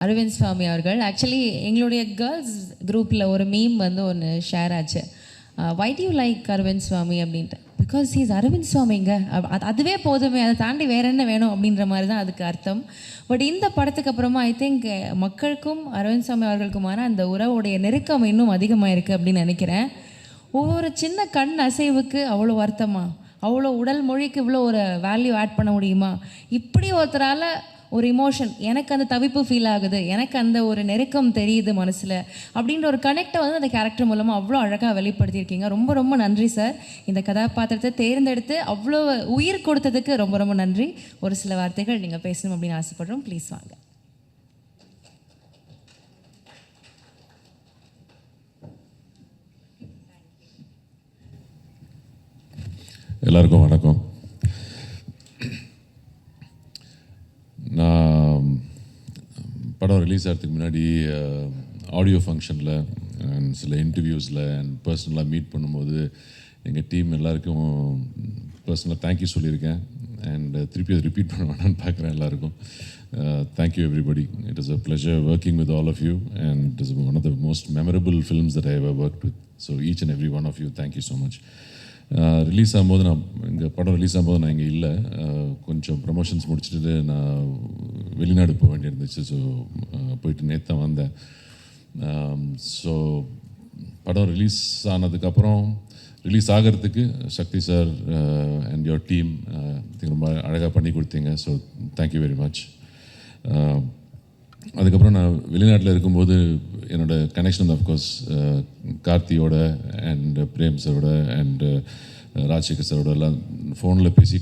அரவிந்த் சுவாமி அவர்கள். ஆக்சுவலி எங்களுடைய கேர்ள்ஸ் குரூப்பில் ஒரு மீம் வந்து ஒன்று ஷேர் ஆச்சு. Why do you like Aravind சுவாமி அப்படின்ட்டு. பிகாஸ் ஹீஸ் அரவிந்த் சுவாமிங்க, அதுவே போதுமே, அதை தாண்டி வேற என்ன வேணும் அப்படின்ற மாதிரி தான் அதுக்கு அர்த்தம். பட் இந்த படத்துக்கு அப்புறமா ஐ திங்க் மக்களுக்கும் அரவிந்த் சுவாமி அவர்களுக்குமான அந்த உறவுடைய நெருக்கம் இன்னும் அதிகமாக இருக்குது அப்படின்னு நினைக்கிறேன். ஒவ்வொரு சின்ன கண் அசைவுக்கு அவ்வளோ வருத்தமா, அவ்வளோ உடல் மொழிக்கு இவ்வளோ ஒரு வேல்யூ ஆட் பண்ண முடியுமா? இப்படி ஒருத்தரால் ஒரு இமோஷன், எனக்கு அந்த தவிப்பு ஃபீல் ஆகுது, எனக்கு அந்த ஒரு நெருக்கம் தெரியுது மனசில் அப்படின்ற ஒரு கனெக்டை வந்து அந்த கேரக்டர் மூலமாக அவ்வளோ அழகாக வெளிப்படுத்தியிருக்கீங்க. ரொம்ப ரொம்ப நன்றி சார். இந்த கதாபாத்திரத்தை தேர்ந்தெடுத்து அவ்வளோ உயிர் கொடுத்ததுக்கு ரொம்ப ரொம்ப நன்றி. ஒரு சில வார்த்தைகள் நீங்கள் பேசணும் அப்படின்னு ஆசைப்படுறோம். ப்ளீஸ் வாங்க. எல்லாருக்கும் வணக்கம். நான் படம் ரிலீஸ் ஆகிறதுக்கு முன்னாடி ஆடியோ ஃபங்க்ஷனில் அண்ட் சில இன்டர்வியூஸில் அண்ட் பர்சனலாக மீட் பண்ணும்போது எங்கள் டீம் எல்லாருக்கும் பர்சனலாக தேங்க்யூ சொல்லியிருக்கேன். அண்ட் திருப்பி அதை ரிப்பீட் பண்ண வேணான்னு பார்க்குறேன் எல்லாருக்கும். Thank you everybody. It is a pleasure working with all of you and it is one of the most memorable films that I have worked with. So each and every one of you thank you so much. Release ஆகும்போது நான் இங்கே படம் release ஆகும்போது நான் இங்கே இல்லை, கொஞ்சம் promotions முடிச்சுட்டு நான் வெளிநாடு போக வேண்டியிருந்துச்சு. ஸோ போயிட்டு நேற்று தான் வந்தேன். ஸோ படம் ரிலீஸ் ஆனதுக்கப்புறம் ரிலீஸ் ஆகிறதுக்கு Sakthi sir and your team ரொம்ப அழகாக பண்ணி கொடுத்தீங்க. So thank you very much. அதுக்கப்புறம் நான் வெளிநாட்டில் இருக்கும்போது என்னோடய கனெக்ஷன் ஆஃப்கோர்ஸ் கார்த்தியோட அண்ட் பிரேம் சரோட அண்ட் ராஜசேகர் சரோட எல்லாம் ஃபோனில் பேசி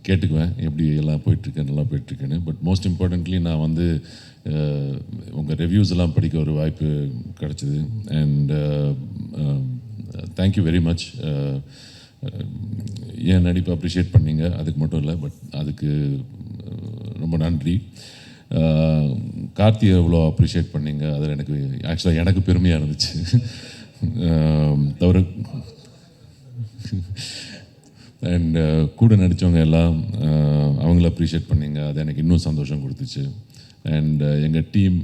கேட்டுக்குவேன், எப்படி எல்லாம் போயிட்டுருக்கேன், நல்லா போயிட்டுருக்கேன்னு. பட் மோஸ்ட் இம்பார்ட்டண்ட்லி நான் வந்து உங்கள் ரிவ்யூஸ் எல்லாம் படிக்க ஒரு வாய்ப்பு கிடச்சிது. And thank you very much. என் நடிப்பை அப்ரிஷியேட் பண்ணீங்க, அதுக்கு மட்டும் இல்லை, பட் அதுக்கு ரொம்ப நன்றி. கார்த்தியை எவ்வளோ அப்ரிஷியேட் பண்ணீங்க, அதில் எனக்கு ஆக்சுவலாக எனக்கு பெருமையாக இருந்துச்சு. தவிர அண்ட் கூட நடித்தவங்க எல்லாம் அவங்கள அப்ரிஷியேட் பண்ணீங்க, அது எனக்கு இன்னும் சந்தோஷம் கொடுத்துச்சு. அண்ட் எங்கள் team,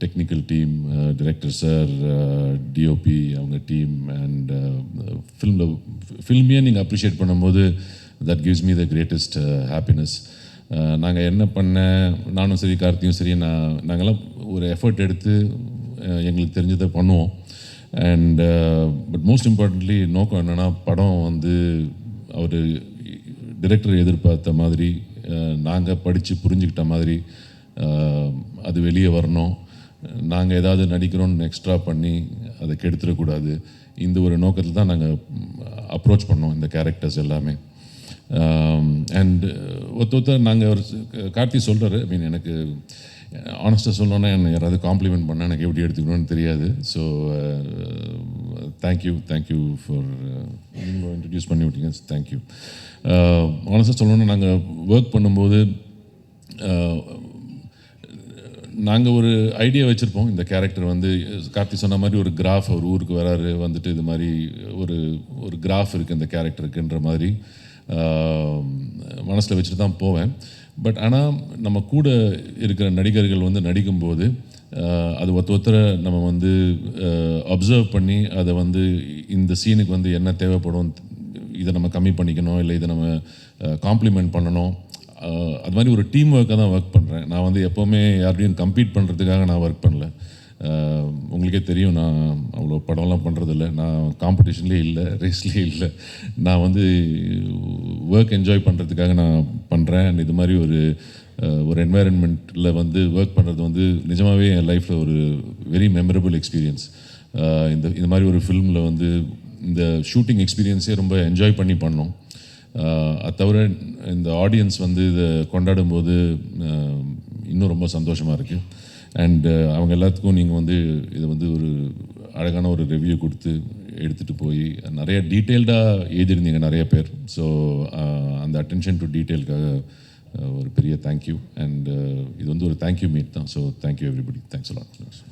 technical team, director sir, DOP அவங்க டீம் அண்ட் ஃபில்மையே நீங்கள் அப்ரிஷியேட் பண்ணும்போது that gives me the greatest happiness. நாங்கள் என்ன நானும் சரி கார்த்தியும் சரி நாங்கள்லாம் ஒரு எஃபர்ட் எடுத்து எங்களுக்கு தெரிஞ்சதை பண்ணுவோம். அண்ட் பட் மோஸ்ட் இம்பார்ட்டன்ட்லி நோக்கம் என்னென்னா, படம் வந்து அவர் டிரெக்டர் எதிர்பார்த்த மாதிரி நாங்கள் படித்து புரிஞ்சுக்கிட்ட மாதிரி அது வெளியே வரணும். நாங்கள் ஏதாவது நடிக்கிறோன்னு எக்ஸ்ட்ரா பண்ணி அதை கெடுத்துடக்கூடாது. இந்த ஒரு நோக்கத்தில் தான் நாங்கள் அப்ரோச் பண்ணோம் இந்த கேரக்டர்ஸ் எல்லாமே. அண்ட் ஒருத்தர் நாங்கள் ஒரு கார்த்தி சொல்கிறாரு, ஐ மீன் எனக்கு ஆனஸ்ட்டாக சொல்லணுன்னா என்னை யாராவது காம்ப்ளிமெண்ட் பண்ணால் எனக்கு எப்படி எடுத்துக்கணும்னு தெரியாது. ஸோ தேங்க்யூ ஃபார் நீங்கள் இன்ட்ரடியூஸ் பண்ணி விட்டீங்க. தேங்க்யூ. ஆனஸ்ட்டாக சொல்லணுன்னா நாங்கள் ஒர்க் பண்ணும்போது நாங்கள் ஒரு ஐடியா வச்சுருப்போம். இந்த கேரக்டர் வந்து கார்த்தி சொன்ன மாதிரி ஒரு கிராஃப், ஒரு ஊருக்கு வராரு, வந்துட்டு இது மாதிரி ஒரு கிராஃப் இருக்குது இந்த கேரக்டருக்குன்ற மாதிரி மனசில் வச்சுட்டு தான் போவேன். பட் ஆனால் நம்ம கூட இருக்கிற நடிகர்கள் வந்து நடிக்கும்போது அது ஒருத்தரை நம்ம வந்து அப்சர்வ் பண்ணி அதை வந்து இந்த சீனுக்கு வந்து என்ன தேவைப்படும், இதை நம்ம கம்மி பண்ணிக்கணும், இல்லை இதை நம்ம காம்ப்ளிமெண்ட் பண்ணணும், அது மாதிரி ஒரு டீம் ஒர்க்காக தான் ஒர்க் பண்ணுறேன். நான் வந்து எப்போவுமே யார்டையும் கம்பீட் பண்ணுறதுக்காக நான் ஒர்க் பண்ணல. உங்களுக்கே தெரியும், நான் அவ்வளோ படம்லாம் பண்ணுறதில்ல, நான் காம்படிஷன்லேயே இல்லை, ரேஸ்லேயே இல்லை. நான் வந்து ஒர்க் என்ஜாய் பண்ணுறதுக்காக நான் பண்ணுறேன். அண்ட் இது மாதிரி ஒரு என்வாயன்மெண்ட்டில் வந்து ஒர்க் பண்ணுறது வந்து நிஜமாகவே என் லைஃப்பில் ஒரு வெரி மெமரபிள் எக்ஸ்பீரியன்ஸ். இந்த மாதிரி ஒரு ஃபில்மில் வந்து இந்த ஷூட்டிங் எக்ஸ்பீரியன்ஸே ரொம்ப என்ஜாய் பண்ணி பண்ணோம். அது தவிர இந்த ஆடியன்ஸ் வந்து இதை கொண்டாடும்போது இன்னும் ரொம்ப சந்தோஷமாக இருக்குது. அண்ட் அவங்க எல்லாத்துக்கும் நீங்கள் வந்து இதை வந்து ஒரு அழகான ஒரு ரிவ்யூ கொடுத்து எடுத்துகிட்டு போய் நிறைய டீட்டெயில்டாக எழுதியிருந்தீங்க நிறைய பேர். ஸோ அந்த அட்டென்ஷன் டு டீட்டெயிலுக்காக ஒரு பெரிய தேங்க்யூ. அண்ட் இது வந்து ஒரு தேங்க்யூ மீட் தான். So thank you everybody. Thanks a lot.